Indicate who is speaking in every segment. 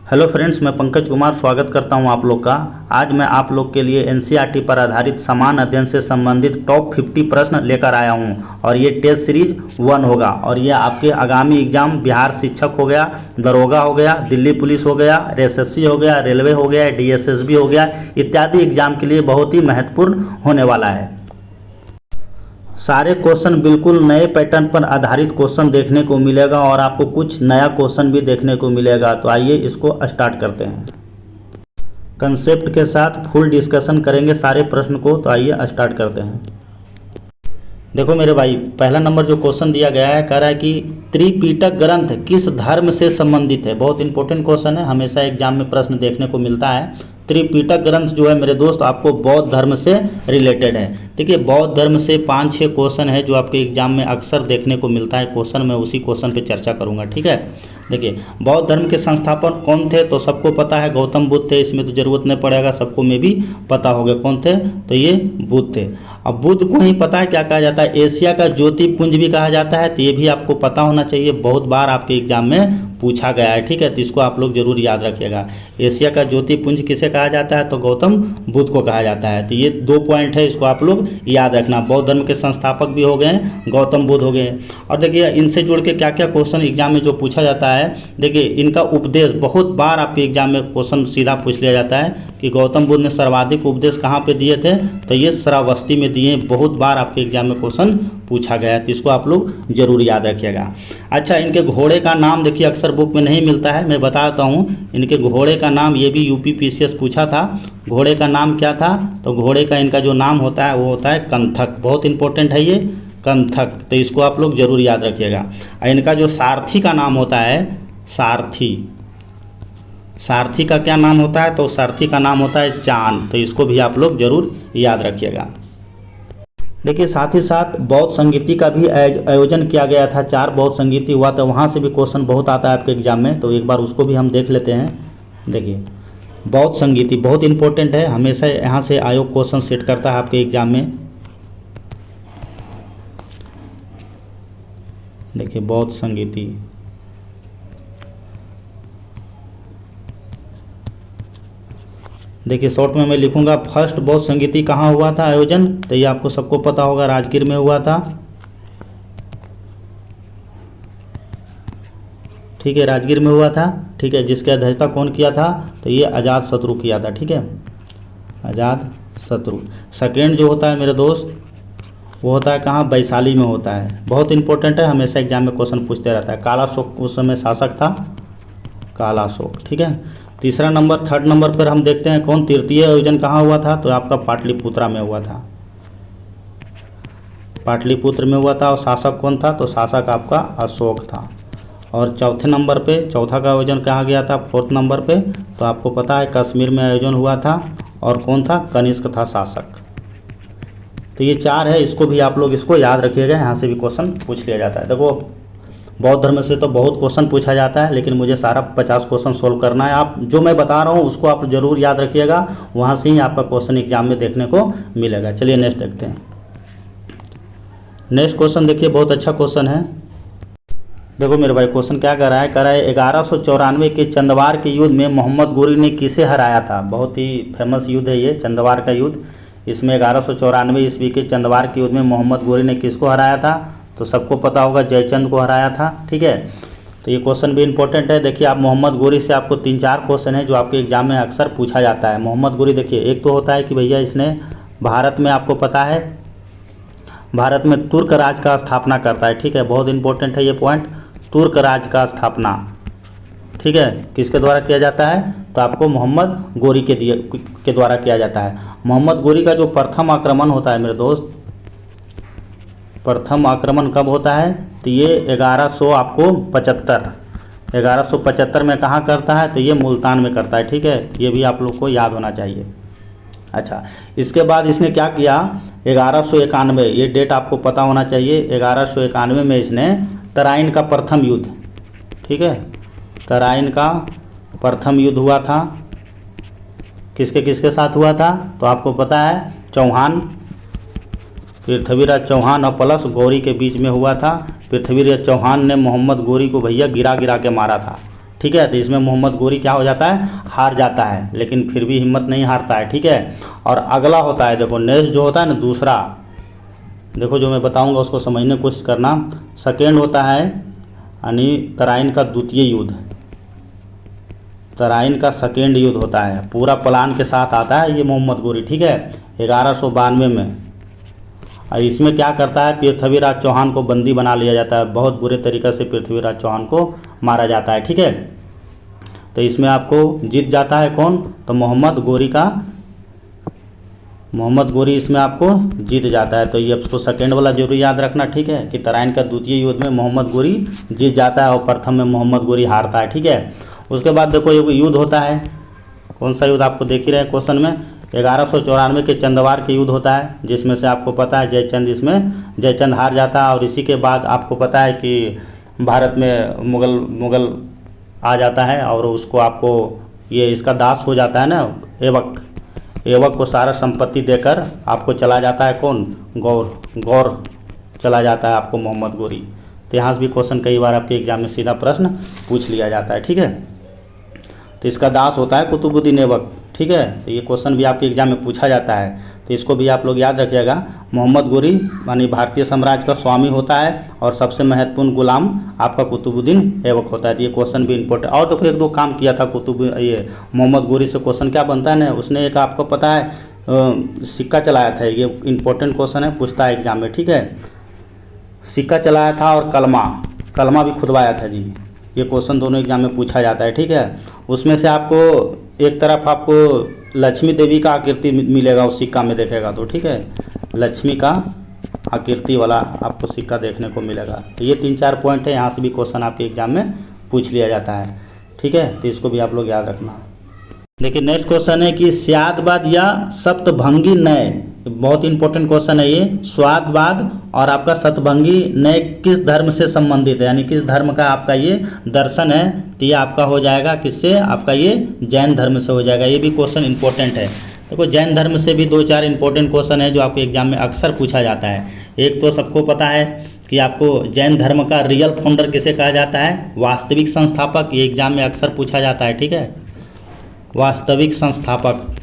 Speaker 1: Hello friends, मैं पंकज कुमार स्वागत करता हूं आप लोग का। आज मैं आप लोग के लिए एनसीईआरटी पर आधारित समान अध्ययन से संबंधित टॉप 50 प्रश्न लेकर आया हूं और ये टेस्ट सीरीज 1 होगा और ये आपके आगामी एग्जाम बिहार शिक्षक हो गया, दरोगा हो गया, दिल्ली पुलिस हो गया, एसएससी हो गया, रेलवे हो गया, डीएसएसबी हो गया इत्यादि एग्जाम के लिए बहुत ही महत्वपूर्ण होने वाला है। सारे क्वेश्चन बिल्कुल नए पैटर्न पर आधारित क्वेश्चन देखने को मिलेगा और आपको कुछ नया क्वेश्चन भी देखने को मिलेगा। तो आइए इसको स्टार्ट करते हैं। कंसेप्ट के साथ फुल डिस्कशन करेंगे सारे प्रश्न को। तो आइए स्टार्ट करते हैं। देखो मेरे भाई, पहला नंबर जो क्वेश्चन दिया गया है कह रहा है कि त्रिपिटक ग्रंथ किस धर्म से संबंधित है। बहुत इंपॉर्टेंट क्वेश्चन है, हमेशा एग्जाम में प्रश्न देखने को मिलता है। त्रिपिटक ग्रंथ जो है मेरे दोस्त आपको बौद्ध धर्म से रिलेटेड है। देखिए बौद्ध धर्म से 5-6 क्वेश्चन है जो आपके एग्जाम में अक्सर देखने को मिलता है क्वेश्चन। मैं उसी क्वेश्चन पे चर्चा करूंगा, ठीक है। देखिए बौद्ध धर्म के संस्थापक कौन थे, तो सबको पता है गौतम बुद्ध थे, इसमें तो जरूरत नहीं पड़ेगा, सबको में भी पता होगा कौन थे, तो ये बुद्ध थे। अब बुद्ध को ही पता है क्या कहा जाता है, एशिया का ज्योति पुंज भी कहा जाता है, तो ये भी आपको पता होना चाहिए, बहुत बार आपके एग्जाम में पूछा गया है, ठीक है। तो इसको आप लोग जरूर याद रखिएगा। एशिया का ज्योति पुंज किसे कहा जाता है, तो गौतम बुद्ध को कहा जाता है। तो ये 2 पॉइंट है, इसको आप लोग याद रखना। बौद्ध धर्म के संस्थापक भी हो गए गौतम बुद्ध हो गए। और देखिए इनसे जुड़ के क्या क्या क्वेश्चन एग्जाम में जो पूछा जाता है, देखिए इनका उपदेश बहुत बार आपके एग्जाम में क्वेश्चन सीधा पूछ लिया जाता है कि गौतम बुद्ध ने सर्वाधिक उपदेश कहाँ पे दिए थे, तो ये श्रावस्ती में दिए। बहुत बार आपके एग्जाम में क्वेश्चन पूछा गया है, तो इसको आप लोग जरूर याद रखिएगा। अच्छा, इनके घोड़े का नाम देखिए अक्सर बुक में नहीं मिलता है, मैं बताता हूँ। इनके घोड़े का नाम, ये भी यूपी पीसीएस पूछा था, घोड़े का नाम क्या था, तो घोड़े का इनका जो नाम होता है वो होता है कंथक। बहुत इंपॉर्टेंट है ये कंथक, तो इसको आप लोग जरूर याद रखिएगा। इनका जो सारथी का नाम होता है सारथी, सारथी का क्या नाम होता है, तो सारथी का नाम होता है चांद, तो इसको भी आप लोग जरूर याद रखिएगा। देखिए साथ ही साथ बौद्ध संगीति का भी आयोजन किया गया था, 4 बौद्ध संगीति हुआ था, वहाँ से भी क्वेश्चन बहुत आता है आपके एग्जाम में, तो एक बार उसको भी हम देख लेते हैं। देखिए बौद्ध संगीति बहुत इंपॉर्टेंट है, हमेशा यहाँ से आयोग क्वेश्चन सेट करता है आपके एग्जाम में। देखिए बौद्ध संगीति, देखिए शॉर्ट में मैं लिखूंगा फर्स्ट बौद्ध संगीति कहाँ हुआ था आयोजन, तो ये आपको सबको पता होगा, राजगीर में हुआ था, ठीक है, राजगीर में हुआ था, ठीक है। जिसकी अध्यक्षता कौन किया था, तो ये अजात शत्रु किया था, ठीक है, अजात शत्रु। सेकेंड जो होता है मेरे दोस्त वो होता है कहाँ, वैशाली में होता है, बहुत इंपॉर्टेंट है, हमेशा एग्जाम में क्वेश्चन पूछते रहता है। कालाशोक उस समय शासक था, कालाशोक, ठीक है। तीसरा नंबर, थर्ड नंबर पर हम देखते हैं कौन तृतीय आयोजन कहाँ हुआ था, तो आपका पाटलिपुत्रा में हुआ था, पाटलिपुत्र में हुआ था। और शासक कौन था, तो शासक आपका अशोक था। और चौथे नंबर पे, चौथा का आयोजन कहाँ गया था, 4th नंबर पे, तो आपको पता है कश्मीर में आयोजन हुआ था, और कौन था, कनिष्क था शासक। तो ये 4 है, इसको भी आप लोग इसको याद रखिएगा, यहाँ से भी क्वेश्चन पूछ लिया जाता है। देखो बौद्ध धर्म से तो बहुत क्वेश्चन पूछा जाता है, लेकिन मुझे सारा 50 क्वेश्चन सोल्व करना है। आप जो मैं बता रहा हूँ उसको आप जरूर याद रखिएगा, वहाँ से ही आपका क्वेश्चन एग्जाम में देखने को मिलेगा। चलिए नेक्स्ट देखते हैं। नेक्स्ट क्वेश्चन देखिए, बहुत अच्छा क्वेश्चन है। देखो मेरे भाई क्वेश्चन क्या कर रहा है, 1194 के चंदवार के युद्ध में मोहम्मद गोरी ने किसे हराया था। बहुत ही फेमस युद्ध है ये चंदवार का युद्ध। इसमें 1194 ईस्वी के चंदवार के युद्ध में मोहम्मद गोरी ने किसको हराया था, तो सबको पता होगा जयचंद को हराया था, ठीक है। तो ये क्वेश्चन भी इंपॉर्टेंट है। देखिए आप मोहम्मद गोरी से आपको 3-4 क्वेश्चन है जो आपके एग्जाम में अक्सर पूछा जाता है। मोहम्मद गोरी देखिए, एक तो होता है कि भैया इसने भारत में, आपको पता है भारत में तुर्क राज का स्थापना करता है, ठीक है, बहुत इंपॉर्टेंट है ये पॉइंट, तुर्क राज का स्थापना, ठीक है, किसके द्वारा किया जाता है, तो आपको मोहम्मद गोरी के द्वारा किया जाता है। मोहम्मद गोरी का जो प्रथम आक्रमण होता है मेरे दोस्त, प्रथम आक्रमण कब होता है, तो ये 1175 में कहाँ करता है, तो ये मुल्तान में करता है, ठीक है, ये भी आप लोग को याद होना चाहिए। अच्छा, इसके बाद इसने क्या किया, 1191, ये डेट आपको पता होना चाहिए, 1191 में इसने तराइन का प्रथम युद्ध, ठीक है, तराइन का प्रथम युद्ध हुआ था, किसके किसके साथ हुआ था, तो आपको पता है चौहान, पृथ्वीराज चौहान और प्लस गौरी के बीच में हुआ था। पृथ्वीराज चौहान ने मोहम्मद गोरी को भैया गिरा गिरा के मारा था, ठीक है। तो इसमें मोहम्मद गोरी क्या हो जाता है, हार जाता है, लेकिन फिर भी हिम्मत नहीं हारता है, ठीक है। और अगला होता है, देखो नेक्स्ट जो होता है ना दूसरा, देखो जो मैं बताऊंगा उसको समझने की कोशिश करना। सेकेंड होता है यानी तराइन का द्वितीय युद्ध, तराइन का सेकेंड युद्ध होता है, पूरा प्लान के साथ आता है ये मोहम्मद गोरी, ठीक है, 1192 में। और इसमें क्या करता है, पृथ्वीराज चौहान को बंदी बना लिया जाता है, बहुत बुरे तरीक़े से पृथ्वीराज चौहान को मारा जाता है, ठीक है। तो इसमें आपको जीत जाता है कौन, तो मोहम्मद गोरी इसमें आपको जीत जाता है। तो ये आपको सेकेंड वाला जरूर याद रखना, ठीक है, कि तराइन का द्वितीय युद्ध में मोहम्मद गोरी जीत जाता है और प्रथम में मोहम्मद गोरी हारता है, ठीक है। उसके बाद देखो एक युद्ध होता है, कौन सा युद्ध आपको देख ही रहे हैं क्वेश्चन में, 1194 के चंदवार के युद्ध होता है, जिसमें से आपको पता है इसमें जयचंद हार जाता है। और इसी के बाद आपको पता है कि भारत में मुगल आ जाता है और उसको आपको ये इसका दास हो जाता है ना, एवक को सारा संपत्ति देकर आपको चला जाता है कौन, गौर चला जाता है आपको मोहम्मद गोरी। तो यहाँ से भी क्वेश्चन कई बार आपके एग्जाम में सीधा प्रश्न पूछ लिया जाता है, ठीक है। तो इसका दास होता है कुतुबुद्दीन ऐबक, ठीक है। तो ये क्वेश्चन भी आपके एग्जाम में पूछा जाता है, तो इसको भी आप लोग याद रखिएगा। मोहम्मद गोरी यानी भारतीय साम्राज्य का स्वामी होता है और सबसे महत्वपूर्ण गुलाम आपका कुतुबुद्दीन ऐबक होता है। तो ये क्वेश्चन भी इंपॉर्टेंट। और देखो एक दो काम किया था ये मोहम्मद गोरी से क्वेश्चन क्या बनता है ना, उसने एक आपको पता है सिक्का चलाया था, ये इंपॉर्टेंट क्वेश्चन है, पूछता है एग्जाम में, ठीक है। सिक्का चलाया था और कलमा भी खुदवाया था जी, ये क्वेश्चन दोनों एग्जाम में पूछा जाता है, ठीक है। उसमें से आपको एक तरफ आपको लक्ष्मी देवी का आकृति मिलेगा उस सिक्का में देखेगा तो, ठीक है, लक्ष्मी का आकृति वाला आपको सिक्का देखने को मिलेगा। तो ये 3-4 पॉइंट है, यहाँ से भी क्वेश्चन आपके एग्जाम में पूछ लिया जाता है, ठीक है। तो इसको भी आप लोग याद रखना। देखिए नेक्स्ट क्वेश्चन है कि स्यादवाद या सप्तभंगी न्याय, बहुत इंपॉर्टेंट क्वेश्चन है ये। स्वादवाद और आपका सप्तभंगी न्याय किस धर्म से संबंधित है, यानी किस धर्म का आपका ये दर्शन है। तो ये आपका हो जाएगा किससे, आपका ये जैन धर्म से हो जाएगा। ये भी क्वेश्चन इंपॉर्टेंट है। देखो जैन धर्म से भी 2-4 इंपॉर्टेंट क्वेश्चन है जो आपके एग्जाम में अक्सर पूछा जाता है। एक तो सबको पता है कि आपको जैन धर्म का रियल फाउंडर किसे कहा जाता है, वास्तविक संस्थापक, ये एग्जाम में अक्सर पूछा जाता है, ठीक है, वास्तविक संस्थापक।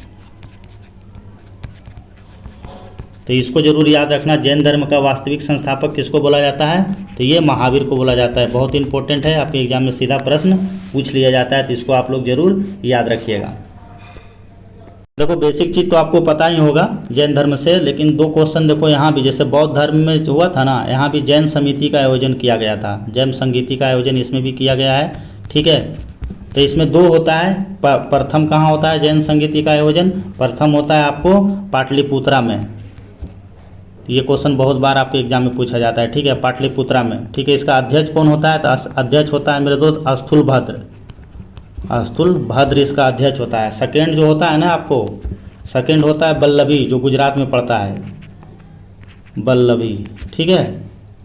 Speaker 1: तो इसको जरूर याद रखना, जैन धर्म का वास्तविक संस्थापक किसको बोला जाता है, तो ये महावीर को बोला जाता है। बहुत इंपॉर्टेंट है, आपके एग्जाम में सीधा प्रश्न पूछ लिया जाता है, तो इसको आप लोग जरूर याद रखिएगा। देखो बेसिक चीज़ तो आपको पता ही होगा जैन धर्म से, लेकिन 2 क्वेश्चन देखो यहाँ भी, जैसे बौद्ध धर्म में जो हुआ था ना, यहाँ भी जैन समिति का आयोजन किया गया था, जैन संगीति का आयोजन इसमें भी किया गया है, ठीक है। तो इसमें 2 होता है, प्रथम कहाँ होता है जैन संगीति का आयोजन, प्रथम होता है आपको पाटलिपुत्रा में। ये क्वेश्चन बहुत बार आपके एग्जाम में पूछा जाता है, ठीक है, पाटलिपुत्रा में, ठीक है। इसका अध्यक्ष कौन होता है, तो अध्यक्ष होता है मेरे दोस्त स्थूलभद्र इसका अध्यक्ष होता है। सेकेंड जो होता है ना आपको, सेकेंड होता है बल्लभी, जो गुजरात में पड़ता है, बल्लभी, ठीक है।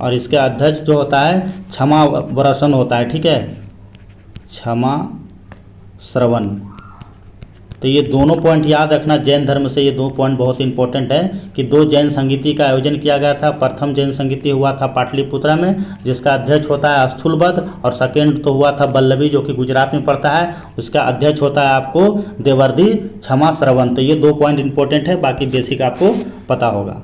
Speaker 1: और इसके अध्यक्ष जो होता है क्षमा व्रसन होता है, ठीक है, क्षमा श्रवण। तो ये दोनों पॉइंट याद रखना, जैन धर्म से ये 2 पॉइंट बहुत इंपॉर्टेंट है कि 2 जैन संगीति का आयोजन किया गया था। प्रथम जैन संगीति हुआ था पाटलिपुत्रा में, जिसका अध्यक्ष होता है स्थूलभद्र, और सेकेंड तो हुआ था बल्लभी जो कि गुजरात में पड़ता है, उसका अध्यक्ष होता है आपको देवर्धि क्षमा श्रवण। तो ये 2 पॉइंट इंपॉर्टेंट है, बाकी बेसिक आपको पता होगा।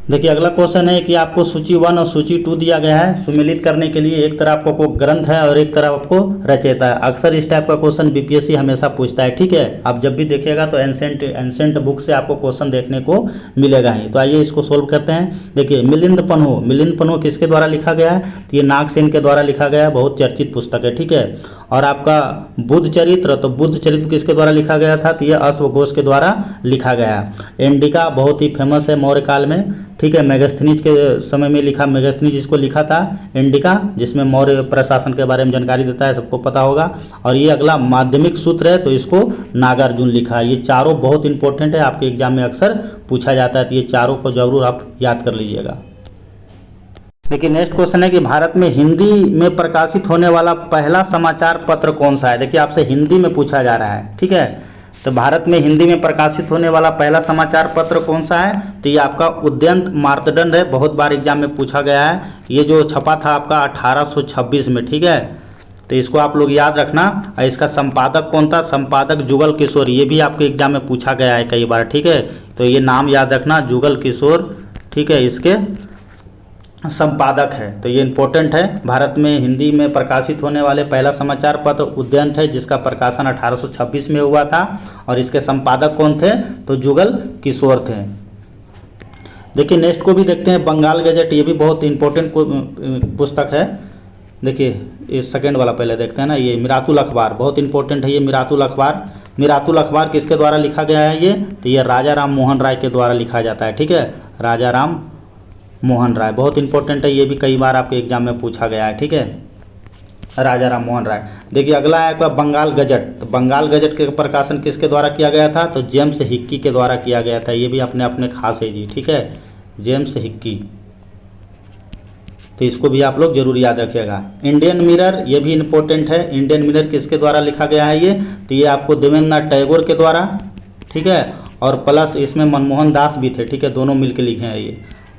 Speaker 1: देखिए अगला क्वेश्चन है कि आपको सूची 1 और सूची 2 दिया गया है, सुमेलित करने के लिए एक तरफ आपको ग्रंथ है और एक तरफ आपको रचयिता है। अक्सर इस टाइप का क्वेश्चन बीपीएससी हमेशा पूछता है, ठीक है। आप जब भी देखिएगा तो एंसेंट बुक से आपको क्वेश्चन देखने को मिलेगा ही। तो आइए इसको सोल्व करते हैं। देखिए मिलिंद पन्हो किसके द्वारा लिखा गया है, तो ये नागसेन के द्वारा लिखा गया है, बहुत चर्चित पुस्तक है, ठीक है। और आपका बुद्ध चरित्र, तो बुद्ध चरित्र किसके द्वारा लिखा गया था, तो ये अश्वघोष के द्वारा लिखा गया है। इंडिका बहुत ही फेमस है मौर्य काल में, ठीक है, मेगास्थनीज के समय में लिखा, मेगास्थनीज जिसको लिखा था इंडिका, जिसमें मौर्य प्रशासन के बारे में जानकारी देता है, सबको पता होगा। और ये अगला माध्यमिक सूत्र है, तो इसको नागार्जुन लिखा है। ये चारों बहुत इंपॉर्टेंट है, आपके एग्जाम में अक्सर पूछा जाता है, तो ये चारों को जरूर आप याद कर लीजिएगा। देखिए नेक्स्ट क्वेश्चन है कि भारत में हिंदी में प्रकाशित होने वाला पहला समाचार पत्र कौन सा है। देखिए आपसे हिंदी में पूछा जा रहा है, ठीक है। तो भारत में हिंदी में प्रकाशित होने वाला पहला समाचार पत्र कौन सा है, तो ये आपका उद्यंत मार्तंड है, बहुत बार एग्जाम में पूछा गया है। ये जो छपा था आपका 1826 में, ठीक है, तो इसको आप लोग याद रखना। और इसका संपादक कौन था? संपादक जुगल किशोर। ये भी आपके एग्जाम में पूछा गया है कई बार, ठीक है। तो ये नाम याद रखना, जुगल किशोर, ठीक है, इसके संपादक है। तो ये इम्पोर्टेंट है। भारत में हिंदी में प्रकाशित होने वाले पहला समाचार पत्र उद्यंत है, जिसका प्रकाशन 1826 में हुआ था। और इसके संपादक कौन थे? तो जुगल किशोर थे। देखिए नेक्स्ट को भी देखते हैं, बंगाल गजट। ये भी बहुत इंपॉर्टेंट पुस्तक है। देखिए इस सेकेंड वाला पहले देखते हैं ना, ये मिरातुल अखबार, बहुत इंपॉर्टेंट है ये मिरातुल अखबार। मिरातुल अखबार किसके द्वारा लिखा गया है ये? तो ये राजा राम मोहन राय के द्वारा लिखा जाता है, ठीक है, राजा राम मोहन राय, बहुत इंपॉर्टेंट है। ये भी कई बार आपके एग्जाम में पूछा गया है, ठीक है, राजा राम मोहन राय। देखिए अगला है आपका बंगाल गजट। तो बंगाल गजट के प्रकाशन किसके द्वारा किया गया था? तो जेम्स हिक्की के द्वारा किया गया था। ये भी अपने अपने खास है जी, ठीक है, जेम्स हिक्की। तो इसको भी आप लोग जरूर याद रखिएगा। इंडियन मिरर, ये भी इंपॉर्टेंट है। इंडियन मिरर किसके द्वारा लिखा गया है ये? तो ये आपको देवेंद्रनाथ टैगोर के द्वारा, ठीक है, और प्लस इसमें मनमोहन दास भी थे, ठीक है, दोनों मिलकर लिखे हैं ये,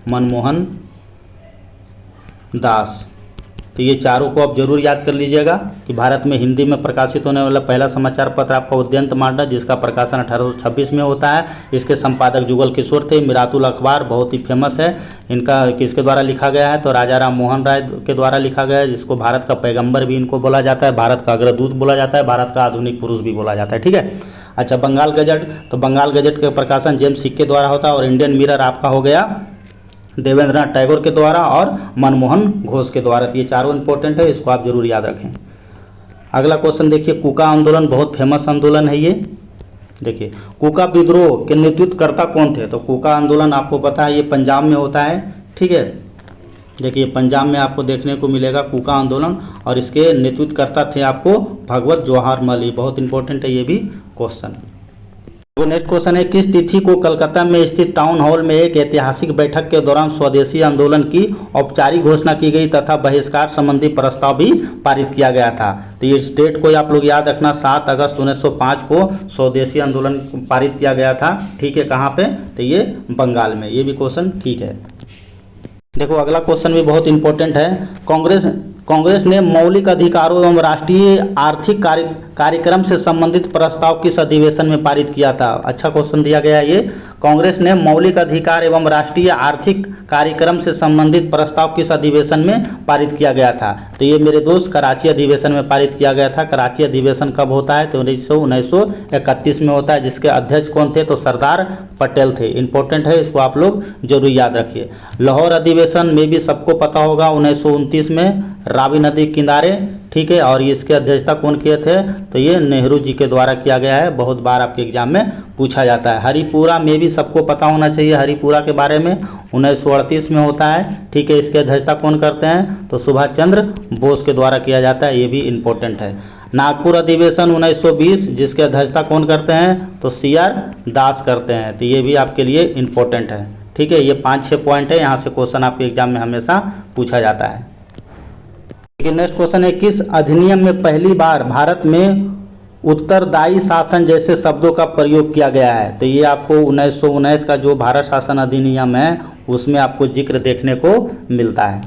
Speaker 1: मनमोहन दास। तो ये चारों को आप जरूर याद कर लीजिएगा कि भारत में हिंदी में प्रकाशित होने वाला पहला समाचार पत्र आपका उद्यंत मांडा, जिसका प्रकाशन 1826 में होता है। इसके संपादक जुगल किशोर थे। मिरातुल अखबार बहुत ही फेमस है। इनका किसके द्वारा लिखा गया है? तो राजा राम मोहन राय के द्वारा लिखा गया है, जिसको भारत का पैगंबर भी इनको बोला जाता है, भारत का अग्रदूत बोला जाता है, भारत का आधुनिक पुरुष भी बोला जाता है, ठीक है। अच्छा, बंगाल गजट। तो बंगाल गजट का प्रकाशन जेम्स हिक्की के द्वारा होता है। और इंडियन मिरर आपका हो गया देवेंद्रनाथ टैगोर के द्वारा और मनमोहन घोष के द्वारा। तो ये चारों इंपॉर्टेंट है, इसको आप जरूर याद रखें। अगला क्वेश्चन देखिए, कुका आंदोलन बहुत फेमस आंदोलन है ये। देखिए कुका विद्रोह के नेतृत्वकर्ता कौन थे? तो कुका आंदोलन आपको पता है ये पंजाब में होता है, ठीक है। देखिए पंजाब में आपको देखने को मिलेगा कुका आंदोलन, और इसके नेतृत्वकर्ता थे आपको भगवत जवाहर मल। ये बहुत इंपॉर्टेंट है ये भी क्वेश्चन। तो नेक्स्ट क्वेश्चन है, किस तिथि को कलकत्ता में स्थित टाउन हॉल में एक ऐतिहासिक बैठक के दौरान स्वदेशी आंदोलन की औपचारिक घोषणा की गई तथा बहिष्कार संबंधी प्रस्ताव भी पारित किया गया था? तो ये डेट को आप लोग याद रखना, 7 अगस्त 1905 को स्वदेशी आंदोलन पारित किया गया था, ठीक है। कहाँ पे? तो ये बंगाल में। ये भी क्वेश्चन ठीक है। देखो अगला क्वेश्चन भी बहुत इंपॉर्टेंट है। कांग्रेस ने मौलिक अधिकारों एवं राष्ट्रीय आर्थिक कार्यक्रम से संबंधित प्रस्ताव किस अधिवेशन में पारित किया था? अच्छा क्वेश्चन दिया गया है ये। कांग्रेस ने मौलिक अधिकार एवं राष्ट्रीय आर्थिक कार्यक्रम से संबंधित प्रस्ताव किस अधिवेशन में पारित किया गया था? तो ये मेरे दोस्त कराची अधिवेशन में पारित किया गया था। कराची अधिवेशन कब होता है? तो 1931 में होता है, जिसके अध्यक्ष कौन थे? तो सरदार पटेल थे। इंपॉर्टेंट है, इसको आप लोग जरूर याद रखिए। लाहौर अधिवेशन में भी सबको पता होगा 1929 में, रावी नदी किनारे, ठीक है। और इसके अध्यक्षता कौन किए थे? तो ये नेहरू जी के द्वारा किया गया है। बहुत बार आपके एग्जाम में पूछा जाता है। हरिपुरा में भी सबको पता होना चाहिए हरिपुरा के बारे में, 1938 में होता है, ठीक है। इसकी अध्यक्षता कौन करते हैं? तो सुभाष चंद्र बोस के द्वारा किया जाता है। ये भी इंपॉर्टेंट है। नागपुर अधिवेशन 1920, जिसके अध्यक्षता कौन करते हैं? तो CR दास करते हैं। तो ये भी आपके लिए इंपॉर्टेंट है, ठीक है। ये 5-6 पॉइंट है, यहाँ से क्वेश्चन आपके एग्जाम में हमेशा पूछा जाता है। नेक्स्ट क्वेश्चन है, किस अधिनियम में पहली बार भारत में उत्तरदायी शासन जैसे शब्दों का प्रयोग किया गया है? तो ये आपको 1919 का जो भारत शासन अधिनियम है उसमें आपको जिक्र देखने को मिलता है।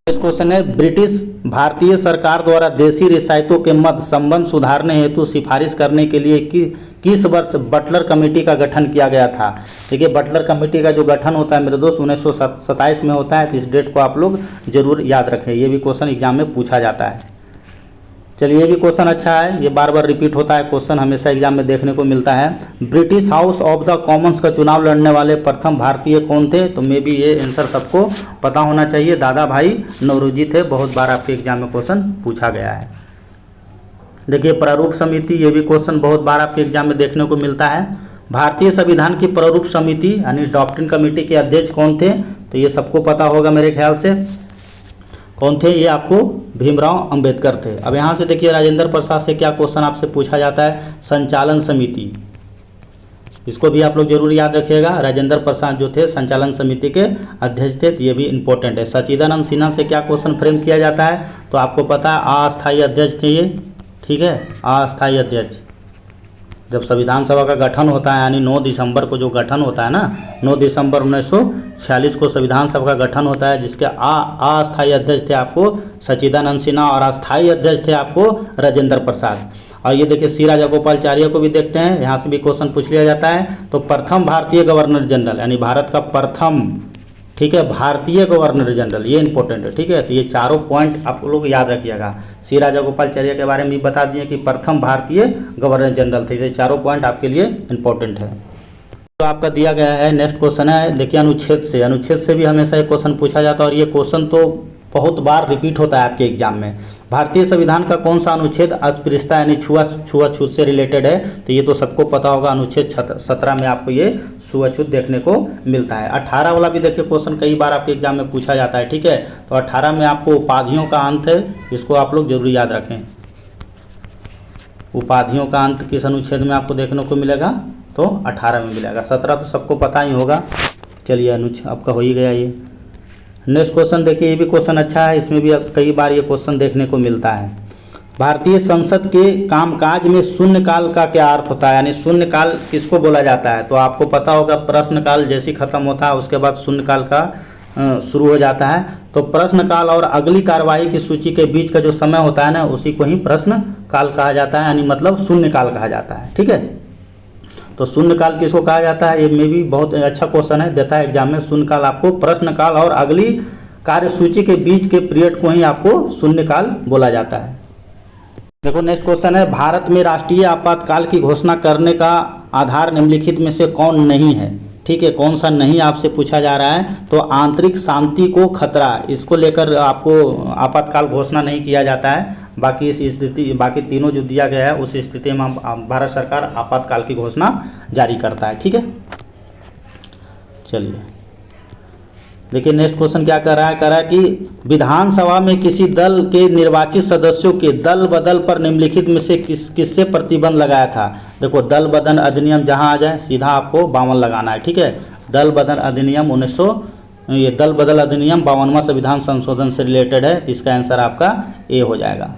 Speaker 1: नेक्स्ट क्वेश्चन है, ब्रिटिश भारतीय सरकार द्वारा देशी रियासतों के मध्य संबंध सुधारने हेतु सिफारिश करने के लिए किस वर्ष बटलर कमेटी का गठन किया गया था? देखिए बटलर कमेटी का जो गठन होता है मेरे दोस्त 1927 में होता है। तो इस डेट को आप लोग जरूर याद रखें। ये भी क्वेश्चन एग्जाम में पूछा जाता है। चलिए ये भी क्वेश्चन अच्छा है, ये बार बार रिपीट होता है क्वेश्चन, हमेशा एग्जाम में देखने को मिलता है। British house of the Commons का चुनाव लड़ने वाले प्रथम भारतीय कौन थे? तो मे भी ये आंसर सबको पता होना चाहिए, दादा भाई नौरोजी थे। बहुत बार आपके एग्जाम में क्वेश्चन पूछा गया है। देखिए प्रारूप समिति, ये भी क्वेश्चन बहुत बार आपके एग्जाम में देखने को मिलता है। भारतीय संविधान की प्रारूप समिति यानी ड्राफ्टिंग कमेटी के अध्यक्ष कौन थे? तो ये सबको पता होगा मेरे ख्याल से। कौन थे? ये आपको भीमराव अंबेडकर थे। अब यहाँ से देखिए राजेंद्र प्रसाद से क्या क्वेश्चन आपसे पूछा जाता है? संचालन समिति, इसको भी आप लोग जरूर याद रखिएगा। राजेंद्र प्रसाद जो थे संचालन समिति के अध्यक्ष थे, तो ये भी इंपॉर्टेंट है। सच्चिदानंद सिन्हा से क्या क्वेश्चन फ्रेम किया जाता है? तो आपको पता है अस्थायी अध्यक्ष थे ये, ठीक है, अस्थायी अध्यक्ष। जब संविधान सभा का गठन होता है यानी 9 दिसंबर को जो गठन होता है ना, 9 दिसंबर 1946 को संविधान सभा का गठन होता है, जिसके अस्थायी अध्यक्ष थे आपको सच्चिदानंद सिन्हा और अस्थायी अध्यक्ष थे आपको राजेंद्र प्रसाद। और ये देखिए सी राजागोपालाचार्य को भी देखते हैं, यहाँ से भी क्वेश्चन पूछ लिया जाता है। तो प्रथम भारतीय गवर्नर जनरल यानी भारत का प्रथम, ठीक है, भारतीय गवर्नर जनरल, ये इंपॉर्टेंट है, ठीक है। तो ये चारों पॉइंट आप लोग याद रखिएगा। सी राजागोपालाचार्य के बारे में भी बता दिए कि प्रथम भारतीय गवर्नर जनरल थे। ये चारों पॉइंट आपके लिए इंपॉर्टेंट है। तो आपका दिया गया है नेक्स्ट क्वेश्चन है, देखिए अनुच्छेद से भी हमेशा ये क्वेश्चन पूछा जाता है और ये क्वेश्चन तो बहुत बार रिपीट होता है आपके एग्जाम में। भारतीय संविधान का कौन सा अनुच्छेद अस्पृश्यता यानी छुआछूत से रिलेटेड है? तो ये तो सबको पता होगा, अनुच्छेद 17 में आपको ये छुआछूत देखने को मिलता है। 18 वाला भी देखिए क्वेश्चन कई बार आपके एग्जाम में पूछा जाता है, ठीक है। तो 18 में आपको उपाधियों का अंत है, इसको आप लोग जरूर याद रखें। उपाधियों का अंत किस अनुच्छेद में आपको देखने को मिलेगा? तो 18 में मिलेगा। 17 तो सबको पता ही होगा। चलिए अनुच्छेद आपका हो ही गया ये। नेक्स्ट क्वेश्चन देखिए, ये भी क्वेश्चन अच्छा है, इसमें भी अब कई बार ये क्वेश्चन देखने को मिलता है। भारतीय संसद के कामकाज में शून्यकाल का क्या अर्थ होता है, यानी शून्यकाल किसको बोला जाता है? तो आपको पता होगा प्रश्नकाल जैसे खत्म होता है उसके बाद शून्यकाल का शुरू हो जाता है। तो प्रश्नकाल और अगली कार्यवाही की सूची के बीच का जो समय होता है ना, उसी को ही प्रश्नकाल कहा जाता है, यानी मतलब शून्यकाल कहा जाता है, ठीक है। तो शून्यकाल किसको कहा जाता है? ये में भी बहुत अच्छा क्वेश्चन है, देता है एग्जाम में। शून्यकाल आपको प्रश्नकाल और अगली कार्यसूची के बीच के पीरियड को ही आपको शून्यकाल बोला जाता है। देखो नेक्स्ट क्वेश्चन है, भारत में राष्ट्रीय आपातकाल की घोषणा करने का आधार निम्नलिखित में से कौन नहीं है? ठीक है, कौन सा नहीं आपसे पूछा जा रहा है? तो आंतरिक शांति को खतरा, इसको लेकर आपको आपातकाल घोषणा नहीं किया जाता है। बाकी इस स्थिति, बाकी तीनों जो दिया गया है उस स्थिति में भारत सरकार आपातकाल की घोषणा जारी करता है, ठीक है। चलिए देखिए नेक्स्ट क्वेश्चन क्या कर रहा है, कह रहा है कि विधानसभा में किसी दल के निर्वाचित सदस्यों के दल बदल पर निम्नलिखित में से किससे प्रतिबंध लगाया था? देखो दल बदल अधिनियम जहां आ जाए सीधा आपको 52 लगाना है, ठीक है। दल बदल अधिनियम 52वां संविधान संशोधन से रिलेटेड है, तो इसका आंसर आपका ए हो जाएगा।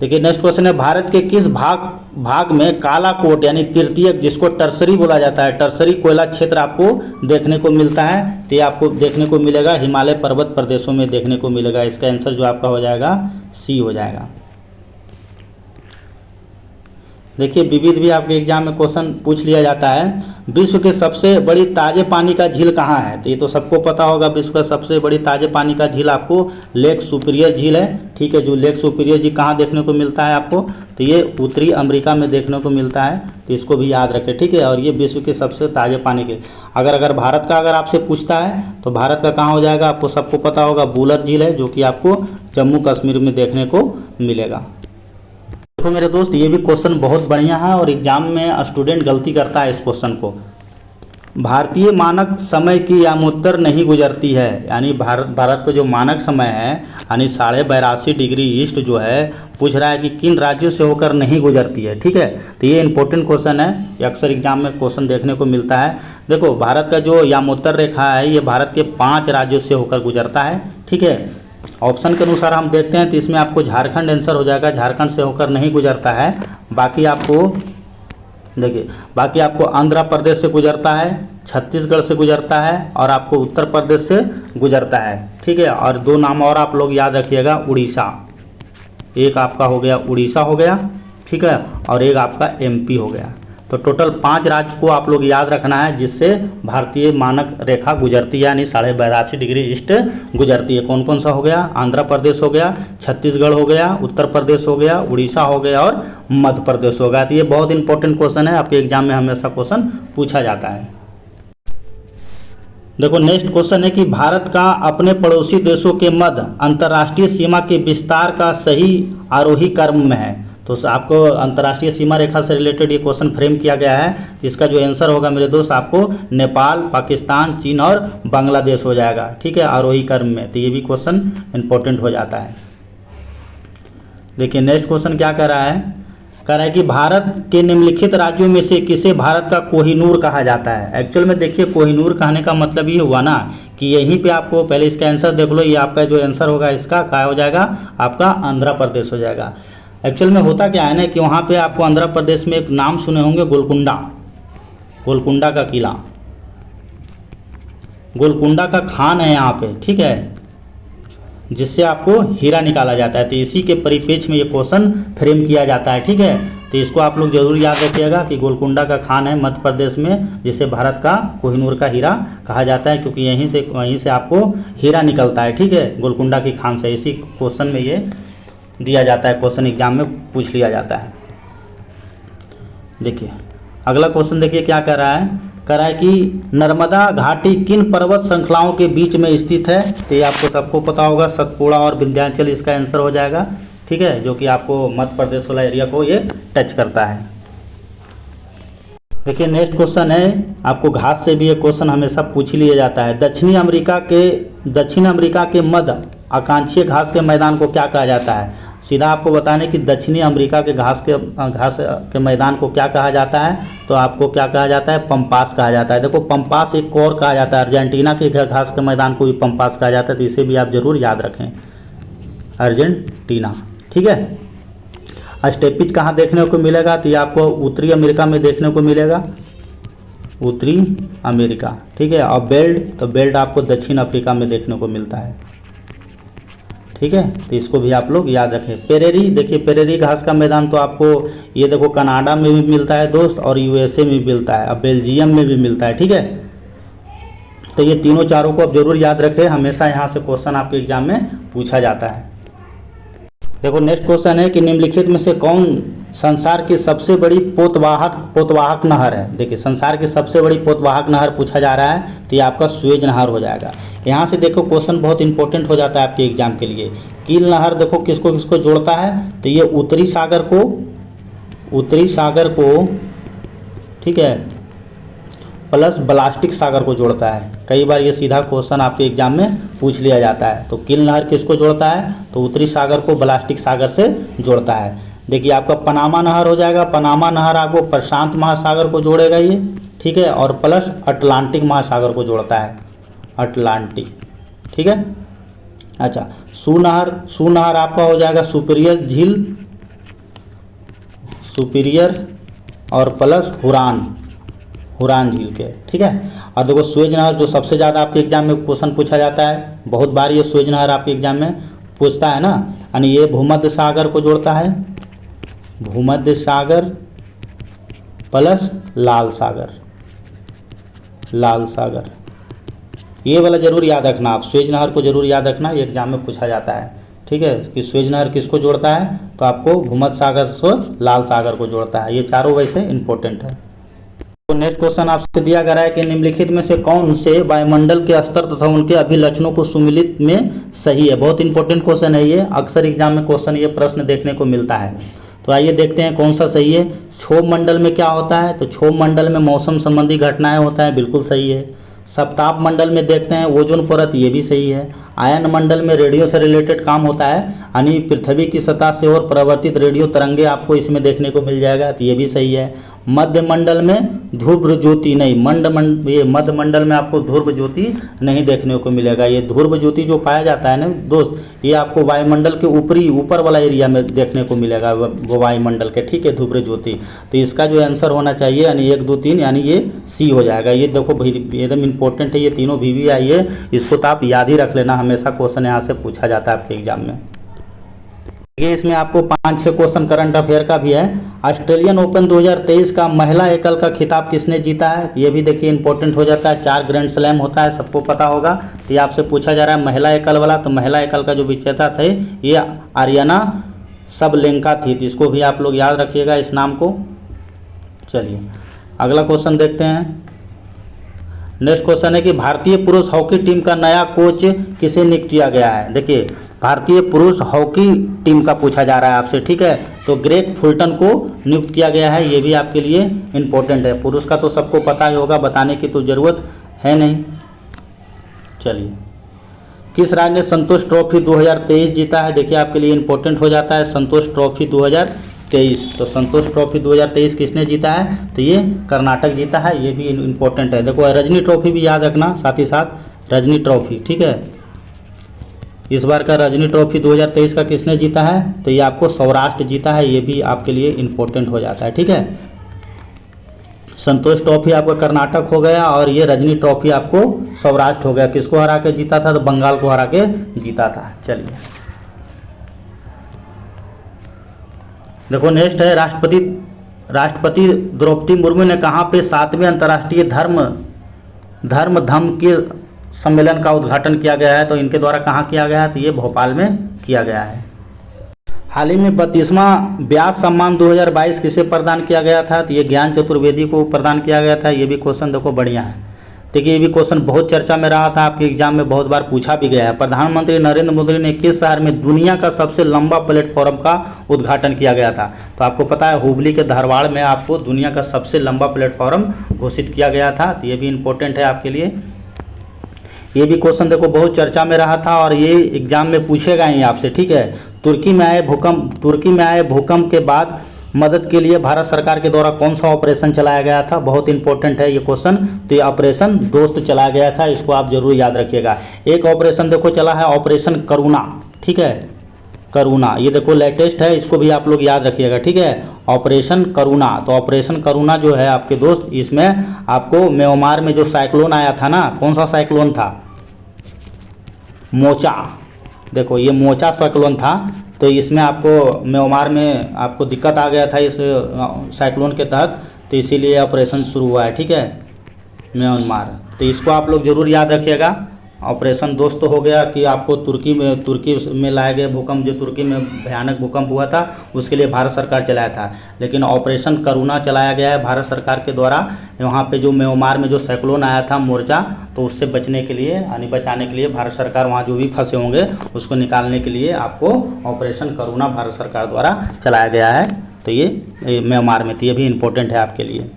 Speaker 1: देखिए नेक्स्ट क्वेश्चन है, भारत के किस भाग में काला कोट यानी तृतीयक, जिसको टर्सरी बोला जाता है, टर्सरी कोयला क्षेत्र आपको देखने को मिलता है? तो ये आपको देखने को मिलेगा हिमालय पर्वत प्रदेशों में देखने को मिलेगा। इसका आंसर जो आपका हो जाएगा सी हो जाएगा। देखिए विविध भी आपके एग्जाम में क्वेश्चन पूछ लिया जाता है, विश्व के सबसे बड़ी ताजे पानी का झील कहाँ है? तो ये तो सबको पता होगा, विश्व का सबसे बड़ी ताजे पानी का झील आपको लेक सुपीरियर झील है, ठीक है। जो लेक सुपीरियर झील कहाँ देखने को मिलता है आपको? तो ये उत्तरी अमेरिका में देखने को मिलता है, तो इसको भी याद रखें, ठीक है। और ये विश्व के सबसे ताजे पानी के, अगर भारत का अगर आपसे पूछता है तो भारत का कहाँ हो जाएगा? आपको सबको पता होगा वुलर झील है, जो कि आपको जम्मू कश्मीर में देखने को मिलेगा। देखो मेरे दोस्त, ये भी क्वेश्चन बहुत बढ़िया है और एग्जाम में स्टूडेंट गलती करता है इस क्वेश्चन को। भारतीय मानक समय की यामोत्तर नहीं गुजरती है, यानी भारत का जो मानक समय है यानी 82.5 डिग्री ईस्ट जो है, पूछ रहा है कि किन राज्यों से होकर नहीं गुजरती है, ठीक है। तो ये इंपॉर्टेंट क्वेश्चन है, ये अक्सर एग्जाम में क्वेश्चन देखने को मिलता है। देखो भारत का जो यामोत्तर रेखा है ये भारत के 5 राज्यों से होकर गुजरता है, ठीक है। ऑप्शन के अनुसार हम देखते हैं तो इसमें आपको झारखंड आंसर हो जाएगा, झारखंड से होकर नहीं गुजरता है। बाकी आपको देखिए, बाकी आपको आंध्र प्रदेश से गुजरता है, छत्तीसगढ़ से गुजरता है और आपको उत्तर प्रदेश से गुजरता है, ठीक है। और 2 नाम और आप लोग याद रखिएगा, उड़ीसा, एक आपका हो गया उड़ीसा हो गया, ठीक है, और एक आपका एमपी हो गया। तो टोटल 5 राज्य को आप लोग याद रखना है जिससे भारतीय मानक रेखा गुजरती है, यानी 82.5 डिग्री ईस्ट गुजरती है। कौन कौन सा हो गया? आंध्र प्रदेश हो गया, छत्तीसगढ़ हो गया, उत्तर प्रदेश हो गया, उड़ीसा हो गया और मध्य प्रदेश हो गया। तो ये बहुत इंपॉर्टेंट क्वेश्चन है, आपके एग्जाम में हमेशा क्वेश्चन पूछा जाता है। देखो नेक्स्ट क्वेश्चन है कि भारत का अपने पड़ोसी देशों के मध्य अंतर्राष्ट्रीय सीमा के विस्तार का सही आरोही क्रम में है। तो आपको अंतर्राष्ट्रीय सीमा रेखा से रिलेटेड ये क्वेश्चन फ्रेम किया गया है। इसका जो आंसर होगा मेरे दोस्त आपको नेपाल, पाकिस्तान, चीन और बांग्लादेश हो जाएगा, ठीक है, आरोही क्रम में। तो ये भी क्वेश्चन इंपॉर्टेंट हो जाता है। देखिए नेक्स्ट क्वेश्चन क्या कह रहा है, कह रहा है कि भारत के निम्नलिखित राज्यों में से किसे भारत का कोहिनूर कहा जाता है? एक्चुअल में देखिए कोहिनूर कहने का मतलब ये हुआ ना कि यहीं पे आपको पहले इसका आंसर देख लो, ये आपका जो आंसर होगा इसका क्या हो जाएगा? आपका आंध्र प्रदेश हो जाएगा। एक्चुअल में होता क्या है ना कि वहाँ पे आपको आंध्र प्रदेश में एक नाम सुने होंगे, गोलकुंडा, गोलकुंडा का किला, गोलकुंडा का खान है यहाँ पे, ठीक है, जिससे आपको हीरा निकाला जाता है। तो इसी के परिप्रेक्ष्य में ये क्वेश्चन फ्रेम किया जाता है, ठीक है। तो इसको आप लोग जरूर याद रखिएगा कि गोलकुंडा का खान है मध्य प्रदेश में, जिसे भारत का कोहिनूर का हीरा कहा जाता है, क्योंकि वहीं से आपको हीरा निकलता है, ठीक है, गोलकुंडा की खान से। इसी क्वेश्चन में ये दिया जाता है, क्वेश्चन एग्जाम में पूछ लिया जाता है। देखिए अगला क्वेश्चन, देखिए क्या कह रहा है कि नर्मदा घाटी किन पर्वत श्रृंखलाओं के बीच में स्थित है। तो ये आपको सबको पता होगा, सतपुड़ा और विंध्याचल इसका आंसर हो जाएगा, ठीक है, जो कि आपको मध्य प्रदेश वाला एरिया को ये टच करता है। देखिए नेक्स्ट क्वेश्चन है, आपको घास से भी ये क्वेश्चन हमेशा पूछ लिया जाता है। दक्षिण अमेरिका के मध्य आकांक्षीय घास के मैदान को क्या कहा जाता है। सीधा आपको बताने कि दक्षिणी अमेरिका के घास के मैदान को क्या कहा जाता है, तो आपको क्या कहा जाता है, पंपास कहा जाता है। देखो पंपास एक और कहा जाता है, अर्जेंटीना के घास के मैदान को भी पंपास कहा जाता है, तो इसे भी आप जरूर याद रखें, अर्जेंटीना, ठीक है। स्टेपिज कहाँ देखने को मिलेगा, तो ये आपको उत्तरी अमेरिका में देखने को मिलेगा, उत्तरी अमेरिका, ठीक है। और बेल्ट आपको दक्षिण अफ्रीका में देखने को मिलता है, ठीक है। तो इसको भी आप लोग याद रखें। पेरेरी, देखिए पेरेरी घास का मैदान तो आपको ये देखो कनाडा में भी मिलता है दोस्त, और यूएसए में भी मिलता है, अब बेल्जियम में भी मिलता है, ठीक है। तो ये तीनों चारों को आप जरूर याद रखें, हमेशा यहाँ से क्वेश्चन आपके एग्जाम में पूछा जाता है। देखो नेक्स्ट क्वेश्चन है कि निम्नलिखित में से कौन संसार की सबसे बड़ी पोतवाहक नहर है। देखिए संसार की सबसे बड़ी पोतवाहक नहर पूछा जा रहा है, तो ये आपका सुएज नहर हो जाएगा। यहाँ से देखो क्वेश्चन बहुत इंपॉर्टेंट हो जाता है आपके एग्जाम के लिए। कील नहर देखो किसको किसको जोड़ता है, तो ये उत्तरी सागर को, ठीक है, प्लस ब्लास्टिक सागर को जोड़ता है। कई बार ये सीधा क्वेश्चन आपके एग्जाम में पूछ लिया जाता है। तो कील नहर किसको जोड़ता है, तो उत्तरी सागर को ब्लास्टिक सागर से जोड़ता है। देखिए आपका पनामा नहर हो जाएगा, पनामा नहर आपको प्रशांत महासागर को जोड़ेगा ये, ठीक है, और प्लस अटलांटिक महासागर को जोड़ता है, अटलांटिक, ठीक है। अच्छा सुनहर आपका हो जाएगा सुपीरियर और प्लस हुरान झील के, ठीक है। और देखो सुएज नहर जो सबसे ज़्यादा आपके एग्जाम में क्वेश्चन पूछा जाता है, बहुत बार ये सुएज नहर आपके एग्जाम में पूछता है ना, यानी ये भूमध्य सागर को जोड़ता है, भूमध्य सागर प्लस लाल सागर, ये वाला जरूर याद रखना आप, सुएज नहर को जरूर याद रखना, ये एग्जाम में पूछा जाता है, ठीक है, कि सुएज नहर किसको जोड़ता है, तो आपको भूमध्य सागर से लाल सागर को जोड़ता है। ये चारों वैसे इंपॉर्टेंट है। तो नेक्स्ट क्वेश्चन आपसे दिया गया है कि निम्नलिखित में से कौन से वायुमंडल के स्तर तथा उनके अभिलक्षणों को सुमिलित में सही है। बहुत इंपॉर्टेंट क्वेश्चन है ये, अक्सर एग्जाम में क्वेश्चन ये प्रश्न देखने को मिलता है। तो आइए देखते हैं कौन सा सही है। क्षोभ मंडल में क्या होता है, तो क्षोभ मंडल में मौसम संबंधी घटनाएं होता है, बिल्कुल सही है। सप्ताप मंडल में देखते हैं ओजोन परत, ये भी सही है। आयन मंडल में रेडियो से रिलेटेड काम होता है, यानी पृथ्वी की सतह से और परावर्तित रेडियो तरंगे आपको इसमें देखने को मिल जाएगा, तो ये भी सही है। मध्य मंडल में ध्रुव ज्योति नहीं, ये मध्य मंडल में आपको ध्रुव ज्योति नहीं देखने को मिलेगा। ये ध्रुव ज्योति जो पाया जाता है ना दोस्त, ये आपको वायुमंडल के ऊपर वाला एरिया में देखने को मिलेगा, वो वायुमंडल के, ठीक है, ध्रुव ज्योति। तो इसका जो आंसर होना चाहिए यानी 1 2 3 यानी ये सी हो जाएगा। ये देखो भाई एकदम इंपॉर्टेंट है, ये तीनों भी आई है, इसको तो आप याद ही रख लेना, हमेशा क्वेश्चन यहाँ से पूछा जाता है आपके एग्जाम में। ये इसमें आपको 5-6 क्वेश्चन करंट अफेयर का भी है। ऑस्ट्रेलियन ओपन 2023 का महिला एकल का खिताब किसने जीता है, ये भी देखिए इंपॉर्टेंट हो जाता है। 4 ग्रैंड स्लैम होता है, सबको पता होगा। तो ये आपसे पूछा जा रहा है महिला एकल वाला, तो महिला एकल का जो विजेता थे ये आर्यना सबलेंका थी, तो इसको भी आप लोग याद रखिएगा इस नाम को। चलिए अगला क्वेश्चन देखते हैं। नेक्स्ट क्वेश्चन है कि भारतीय पुरुष हॉकी टीम का नया कोच किसे नियुक्त किया गया है। देखिए भारतीय पुरुष हॉकी टीम का पूछा जा रहा है आपसे, ठीक है, तो ग्रेग फुलटन को नियुक्त किया गया है, ये भी आपके लिए इंपॉर्टेंट है। पुरुष का तो सबको पता ही होगा, बताने की तो ज़रूरत है नहीं। चलिए किस राज्य ने संतोष ट्रॉफी 2023 जीता है, देखिए आपके लिए इंपॉर्टेंट हो जाता है संतोष ट्रॉफी 2023। तो संतोष ट्रॉफी 2023 किसने जीता है, तो ये कर्नाटक जीता है, ये भी इंपॉर्टेंट है। देखो रजनी ट्रॉफी भी याद रखना साथ ही साथ, रजनी ट्रॉफी, ठीक है, इस बार का रणजी ट्रॉफी 2023 का किसने जीता है? तो ये आपको सौराष्ट्र जीता है, ये भी आपके लिए इम्पोर्टेंट हो जाता है। ठीक है, संतोष ट्रॉफी आपका कर्नाटक हो गया और ये रणजी ट्रॉफी आपको सौराष्ट्र हो गया। किसको हरा के जीता था? तो बंगाल को हरा के जीता था। चलिए देखो नेक्स्ट है राष्ट्रपति द्रौपदी मुर्मू ने कहाँ पे 7वें अंतर्राष्ट्रीय धम्म के सम्मेलन का उद्घाटन किया गया है? तो इनके द्वारा कहाँ किया गया है? तो ये भोपाल में किया गया है। हाल ही में 32वां व्यास सम्मान 2022 किसे प्रदान किया गया था? तो ये ज्ञान चतुर्वेदी को प्रदान किया गया था। ये भी क्वेश्चन देखो बढ़िया है। देखिए ये भी क्वेश्चन बहुत चर्चा में रहा था, आपके एग्जाम में बहुत बार पूछा भी गया है। प्रधानमंत्री नरेंद्र मोदी ने किस शहर में दुनिया का सबसे लंबा प्लेटफॉर्म का उद्घाटन किया गया था? तो आपको पता है हुबली के धारवाड़ में आपको दुनिया का सबसे लंबा प्लेटफॉर्म घोषित किया गया था। तो ये भी इम्पोर्टेंट है आपके लिए। ये भी क्वेश्चन देखो बहुत चर्चा में रहा था और ये एग्जाम में पूछेगा ही आपसे। ठीक है, तुर्की में आए भूकंप के बाद मदद के लिए भारत सरकार के द्वारा कौन सा ऑपरेशन चलाया गया था? बहुत इंपॉर्टेंट है ये क्वेश्चन। तो ये ऑपरेशन दोस्त चलाया गया था, इसको आप जरूर याद रखिएगा। एक ऑपरेशन देखो चला है ऑपरेशन करुणा। ठीक है, करुणा ये देखो लेटेस्ट है, इसको भी आप लोग याद रखिएगा। ठीक है, ऑपरेशन करुणा। तो ऑपरेशन करुणा जो है आपके दोस्त, इसमें आपको म्यांमार में जो साइक्लोन आया था ना, कौन सा साइक्लोन था? मोचा। देखो ये मोचा साइक्लोन था। तो इसमें आपको म्यांमार में आपको दिक्कत आ गया था इस साइक्लोन के तहत, तो इसीलिए ऑपरेशन शुरू हुआ है। ठीक है, म्यांमार। तो इसको आप लोग जरूर याद रखिएगा। ऑपरेशन दोस्त हो गया कि आपको तुर्की में लाए गए भूकंप, जो तुर्की में भयानक भूकंप हुआ था उसके लिए भारत सरकार चलाया था। लेकिन ऑपरेशन करुणा चलाया गया है भारत सरकार के द्वारा। वहाँ पे जो म्यांमार में जो साइक्लोन आया था मोर्चा, तो उससे बचने के लिए यानी बचाने के लिए भारत सरकार वहाँ जो भी फंसे होंगे उसको निकालने के लिए आपको ऑपरेशन करुणा भारत सरकार द्वारा चलाया गया है। तो ये म्यांमार में, तो ये भी इम्पोर्टेंट है आपके लिए।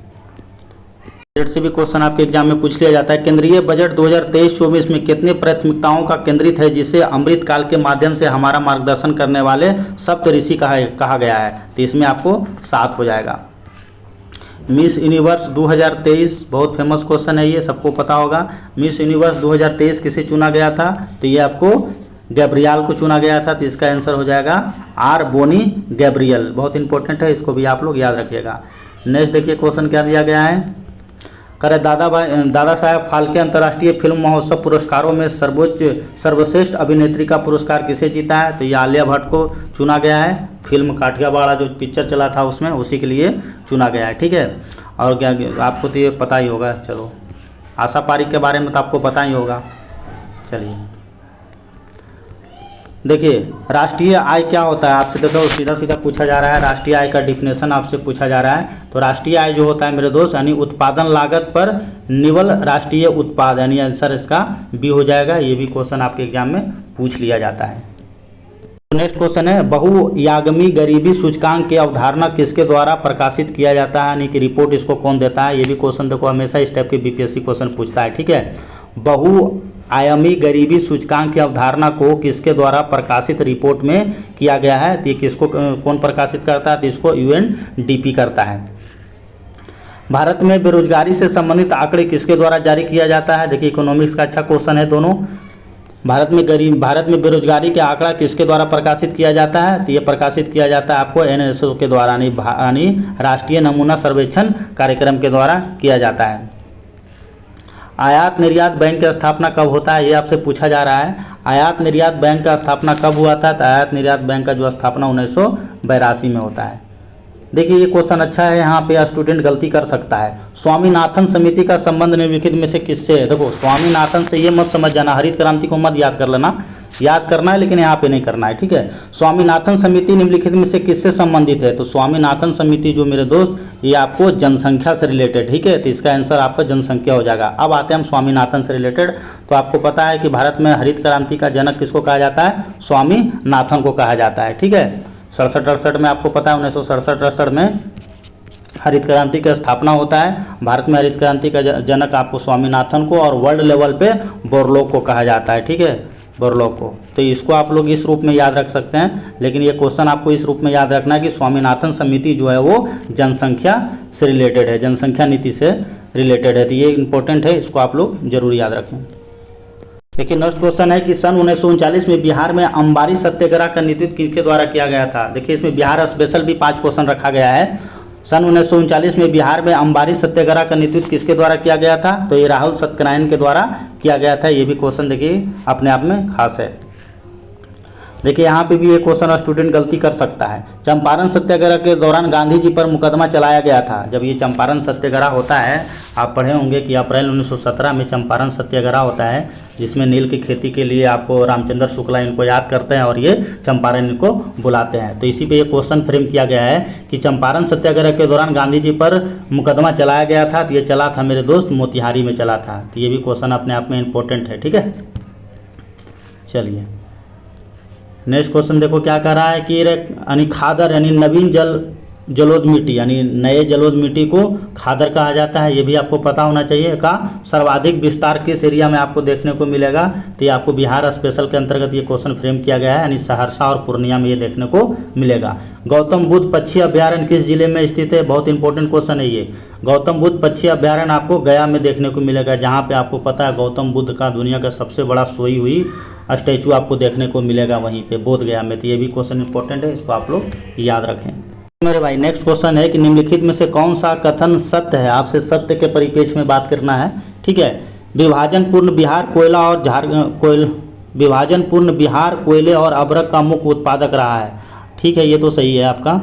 Speaker 1: से भी क्वेश्चन आपके एग्जाम में पूछ लिया जाता है। केंद्रीय बजट 2023-24 में कितने प्राथमिकताओं का केंद्रित है, जिसे अमृत काल के माध्यम से हमारा मार्गदर्शन करने वाले सप्तऋषि कहा गया है? तो इसमें आपको 7 हो जाएगा। मिस यूनिवर्स 2023 बहुत फेमस क्वेश्चन है, ये सबको पता होगा। मिस यूनिवर्स 2023 किसे चुना गया था? तो ये आपको गैब्रियल को चुना गया था। तो इसका आंसर हो जाएगा आर बोनी गैब्रियल। बहुत इंपॉर्टेंट है, इसको भी आप लोग याद रखिएगा। नेक्स्ट देखिए क्वेश्चन क्या दिया गया है। करे दादा साहेब फाल्के अंतर्राष्ट्रीय फिल्म महोत्सव पुरस्कारों में सर्वश्रेष्ठ अभिनेत्री का पुरस्कार किसे जीता है? तो ये आलिया भट्ट को चुना गया है। फिल्म काठियावाड़ जो पिक्चर चला था उसमें, उसी के लिए चुना गया है। ठीक है, और क्या आपको तो ये पता ही होगा। चलो आशा पारिक के बारे में तो आपको पता ही होगा। चलिए देखिए राष्ट्रीय आय क्या होता है आपसे, देखो सीधा सीधा पूछा जा रहा है। राष्ट्रीय आय का डिफिनेशन आपसे पूछा जा रहा है। तो राष्ट्रीय आय जो होता है मेरे दोस्त, यानी उत्पादन लागत पर निवल राष्ट्रीय उत्पाद, यानी आंसर इसका बी हो जाएगा। ये भी क्वेश्चन आपके एग्जाम में पूछ लिया जाता है। नेक्स्ट क्वेश्चन है बहुआयामी गरीबी सूचकांक की अवधारणा किसके द्वारा प्रकाशित किया जाता है, यानी कि रिपोर्ट इसको कौन देता है? ये भी क्वेश्चन देखो हमेशा इस टाइप के बीपीएससी क्वेश्चन पूछता है। ठीक है, बहुआयामी गरीबी सूचकांक की अवधारणा को किसके द्वारा प्रकाशित रिपोर्ट में किया गया है? तो ये किसको कौन प्रकाशित करता है? तो इसको यूएनडीपी करता है। भारत में बेरोजगारी से संबंधित आंकड़े किसके द्वारा जारी किया जाता है? देखिए इकोनॉमिक्स का अच्छा क्वेश्चन है दोनों। भारत में बेरोजगारी के आंकड़ा किसके द्वारा प्रकाशित किया जाता है? तो ये प्रकाशित किया जाता है आपको एनएसओ के द्वारा, यानी राष्ट्रीय नमूना सर्वेक्षण कार्यक्रम के द्वारा किया जाता है। आयात निर्यात बैंक की स्थापना कब होता है, ये आपसे पूछा जा रहा है। आयात निर्यात बैंक का स्थापना कब हुआ था? तो आयात निर्यात बैंक का जो स्थापना 1982 में होता है। देखिए ये क्वेश्चन अच्छा है, यहाँ पे स्टूडेंट गलती कर सकता है। स्वामीनाथन समिति का संबंध निम्नलिखित में से किससे है? देखो स्वामीनाथन से ये मत समझ जाना, हरित क्रांति को मत याद कर लेना, याद करना है लेकिन यहाँ पे नहीं करना है। ठीक है, स्वामीनाथन समिति निम्नलिखित में से किससे संबंधित है? तो स्वामीनाथन समिति जो मेरे दोस्त, ये आपको जनसंख्या से रिलेटेड। ठीक है, तो इसका आंसर आपका जनसंख्या हो जाएगा। अब आते हैं हम स्वामीनाथन से रिलेटेड। तो आपको पता है कि भारत में हरित क्रांति का जनक किसको कहा जाता है? स्वामीनाथन को कहा जाता है। ठीक है, 67-68 में आपको पता है 1967-68 में हरित क्रांति का स्थापना होता है। भारत में हरित क्रांति का जनक आपको स्वामीनाथन को, और वर्ल्ड लेवल पे बोरलॉग को कहा जाता है। ठीक है, बोरलॉग को। तो इसको आप लोग इस रूप में याद रख सकते हैं, लेकिन ये क्वेश्चन आपको इस रूप में याद रखना है कि स्वामीनाथन समिति जो है वो जनसंख्या से रिलेटेड है, जनसंख्या नीति से रिलेटेड है। तो ये इंपॉर्टेंट है, इसको आप लोग जरूर याद रखें। देखिए नेक्स्ट क्वेश्चन है कि सन 1939 में बिहार में अंबारी सत्याग्रह का नेतृत्व किसके द्वारा किया गया था। देखिए इसमें बिहार स्पेशल भी 5 क्वेश्चन रखा गया है। सन 1939 में बिहार में अंबारी सत्याग्रह का नेतृत्व किसके द्वारा किया गया था, तो ये राहुल सत्यनारायण के द्वारा किया गया था। ये भी क्वेश्चन देखिए अपने आप में खास है। देखिए यहाँ पे भी ये क्वेश्चन स्टूडेंट गलती कर सकता है। चंपारण सत्याग्रह के दौरान गांधी जी पर मुकदमा चलाया गया था। जब ये चंपारण सत्याग्रह होता है, आप पढ़े होंगे कि अप्रैल 1917 में चंपारण सत्याग्रह होता है, जिसमें नील की खेती के लिए आपको रामचंद्र शुक्ला इनको याद करते हैं और ये चंपारण इनको बुलाते हैं। तो इसी पे ये क्वेश्चन फ्रेम किया गया है कि चंपारण सत्याग्रह के दौरान गांधी जी पर मुकदमा चलाया गया था। तो ये चला था मेरे दोस्त मोतिहारी में चला था। तो ये भी क्वेश्चन अपने आप में इंपॉर्टेंट है। ठीक है, चलिए नेक्स्ट क्वेश्चन देखो क्या कह रहा है कि यानी खादर यानी नवीन जलोद मिट्टी यानी नए जलोद मिट्टी को खादर कहा जाता है। ये भी आपको पता होना चाहिए। का सर्वाधिक विस्तार किस एरिया में आपको देखने को मिलेगा, तो ये आपको बिहार स्पेशल के अंतर्गत ये क्वेश्चन फ्रेम किया गया है, यानी सहरसा और पूर्णिया में ये देखने को मिलेगा। गौतम बुद्ध पक्षी अभ्यारण्य किस जिले में स्थित है, बहुत इंपॉर्टेंट क्वेश्चन है ये। गौतम बुद्ध पक्षी अभ्यारण्य आपको गया में देखने को मिलेगा, जहाँ पे आपको पता है गौतम बुद्ध का दुनिया का सबसे बड़ा सोई हुई स्टैचू आपको देखने को मिलेगा वहीं पे बोध गया में। तो ये भी क्वेश्चन इंपॉर्टेंट है, इसको आप लोग याद रखें मेरे भाई। नेक्स्ट क्वेश्चन है कि निम्नलिखित में से कौन सा कथन सत्य है। आपसे सत्य के परिप्रेक्ष्य में बात करना है। ठीक है, विभाजन पूर्ण बिहार कोयले और अभ्रक का मुख्य उत्पादक रहा है। ठीक है, ये तो सही है आपका।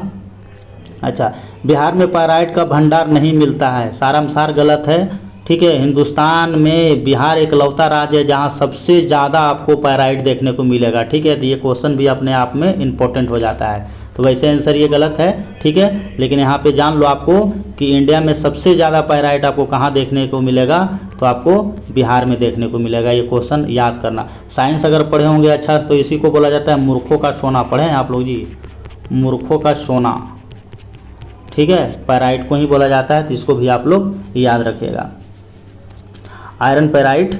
Speaker 1: अच्छा, बिहार में पायराइट का भंडार नहीं मिलता है, सारांशार गलत है। ठीक है, हिंदुस्तान में बिहार एक लौता राज्य है जहाँ सबसे ज़्यादा आपको पायराइट देखने को मिलेगा। ठीक है, तो ये क्वेश्चन भी अपने आप में इंपॉर्टेंट हो जाता है। तो वैसे आंसर ये गलत है। ठीक है, लेकिन यहाँ पे जान लो आपको कि इंडिया में सबसे ज़्यादा पायराइट आपको कहाँ देखने को मिलेगा, तो आपको बिहार में देखने को मिलेगा। ये क्वेश्चन याद करना। साइंस अगर पढ़े होंगे अच्छा, तो इसी को बोला जाता है मूर्खों का सोना। पढ़े हैं आप लोग जी, मूर्खों का सोना। ठीक है, पायराइट को ही बोला जाता है, तो इसको भी आप लोग याद रखिएगा। आयरन पैराइट,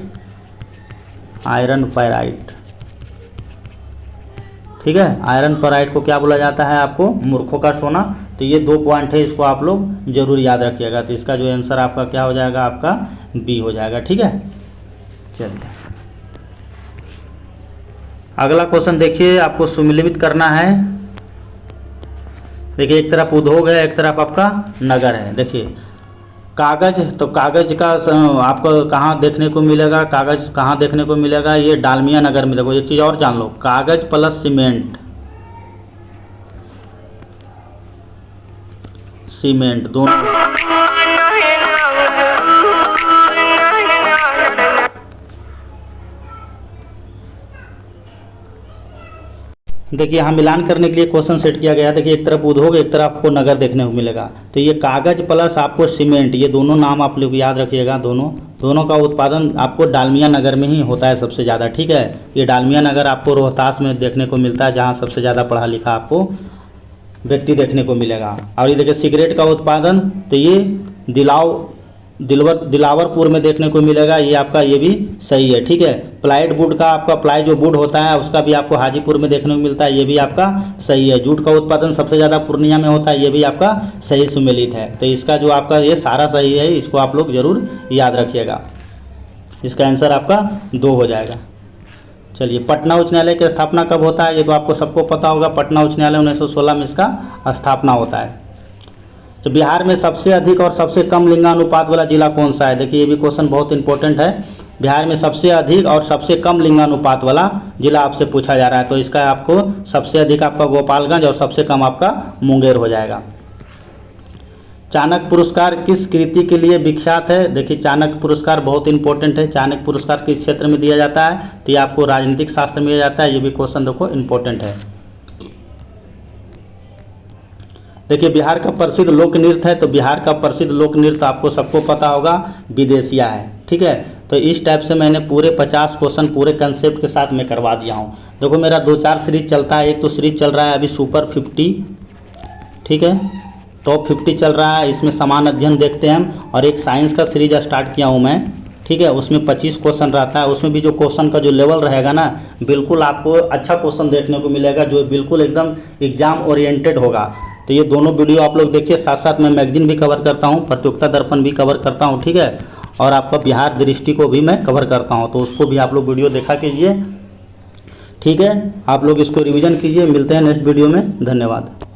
Speaker 1: ठीक है, आयरन पैराइट को क्या बोला जाता है आपको, मूर्खों का सोना। तो ये 2 पॉइंट है, इसको आप लोग जरूर याद रखिएगा। तो इसका जो आंसर आपका क्या हो जाएगा, आपका बी हो जाएगा। ठीक है, चलिए अगला क्वेश्चन देखिए, आपको सुमिलित करना है। देखिए एक तरफ उद्योग है, एक तरफ आपका नगर है। देखिए कागज, तो कागज का आपको कहाँ देखने को मिलेगा, कागज कहाँ देखने को मिलेगा, ये डालमिया नगर में। देखो एक चीज़ और जान लो, कागज प्लस सीमेंट दोनों। देखिए यहाँ मिलान करने के लिए क्वेश्चन सेट किया गया है। देखिए एक तरफ उद्योग, एक तरफ आपको नगर देखने को मिलेगा। तो ये कागज प्लस आपको सीमेंट, ये दोनों नाम आप लोग याद रखिएगा। दोनों का उत्पादन आपको डालमिया नगर में ही होता है सबसे ज़्यादा। ठीक है, ये डालमिया नगर आपको रोहतास में देखने को मिलता है, जहाँ सबसे ज़्यादा पढ़ा लिखा आपको व्यक्ति देखने को मिलेगा। और ये देखिए सिगरेट का उत्पादन, तो ये दिलावरपुर में देखने को मिलेगा। ये आपका ये भी सही है। ठीक है, प्लाइड वुड का आपका प्लाई जो वुड होता है उसका भी आपको हाजीपुर में देखने को मिलता है। ये भी आपका सही है। जूट का उत्पादन सबसे ज़्यादा पूर्णिया में होता है। ये भी आपका सही सुमेलित है। तो इसका जो आपका ये सारा सही है, इसको आप लोग जरूर याद रखिएगा। इसका आंसर आपका 2 हो जाएगा। चलिए, पटना उच्च न्यायालय की स्थापना कब होता है, ये तो आपको सबको पता होगा। पटना उच्च न्यायालय 1916 में इसका स्थापना होता है। तो बिहार में सबसे अधिक और सबसे कम लिंगानुपात वाला जिला कौन सा है। देखिए ये भी क्वेश्चन बहुत इंपॉर्टेंट है। बिहार में सबसे अधिक और सबसे कम लिंगानुपात वाला जिला आपसे पूछा जा रहा है। तो इसका आपको सबसे अधिक आपका गोपालगंज और सबसे कम आपका मुंगेर हो जाएगा। चाणक्य पुरस्कार किस कृति के लिए विख्यात है। देखिए चाणक्य पुरस्कार बहुत इंपॉर्टेंट है। चाणक्य पुरस्कार किस क्षेत्र में दिया जाता है, तो ये आपको राजनीतिक शास्त्र में दिया जाता है। ये भी क्वेश्चन देखो इंपॉर्टेंट है। देखिए बिहार का प्रसिद्ध लोक नृत्य है, तो बिहार का प्रसिद्ध लोक नृत्य आपको सबको पता होगा, विदेशिया है। ठीक है, तो इस टाइप से मैंने पूरे 50 क्वेश्चन पूरे कंसेप्ट के साथ मैं करवा दिया हूँ। देखो मेरा 2-4 सीरीज चलता है। एक तो सीरीज चल रहा है अभी सुपर 50, ठीक है, टॉप 50 चल रहा है, इसमें समान अध्ययन देखते हैं हम। और एक साइंस का सीरीज स्टार्ट किया हूँ मैं, ठीक है, उसमें 25 क्वेश्चन रहता है। उसमें भी जो क्वेश्चन का जो लेवल रहेगा ना, बिल्कुल आपको अच्छा क्वेश्चन देखने को मिलेगा, जो बिल्कुल एकदम एग्जाम ओरिएंटेड होगा। तो ये दोनों वीडियो आप लोग देखिए। साथ साथ मैं मैगजीन भी कवर करता हूँ, प्रतियोगिता दर्पण भी कवर करता हूँ, ठीक है। और आपका बिहार दृष्टि को भी मैं कवर करता हूँ, तो उसको भी आप लोग वीडियो देखा कीजिए। ठीक है, आप लोग इसको रिवीजन कीजिए। मिलते हैं नेक्स्ट वीडियो में। धन्यवाद।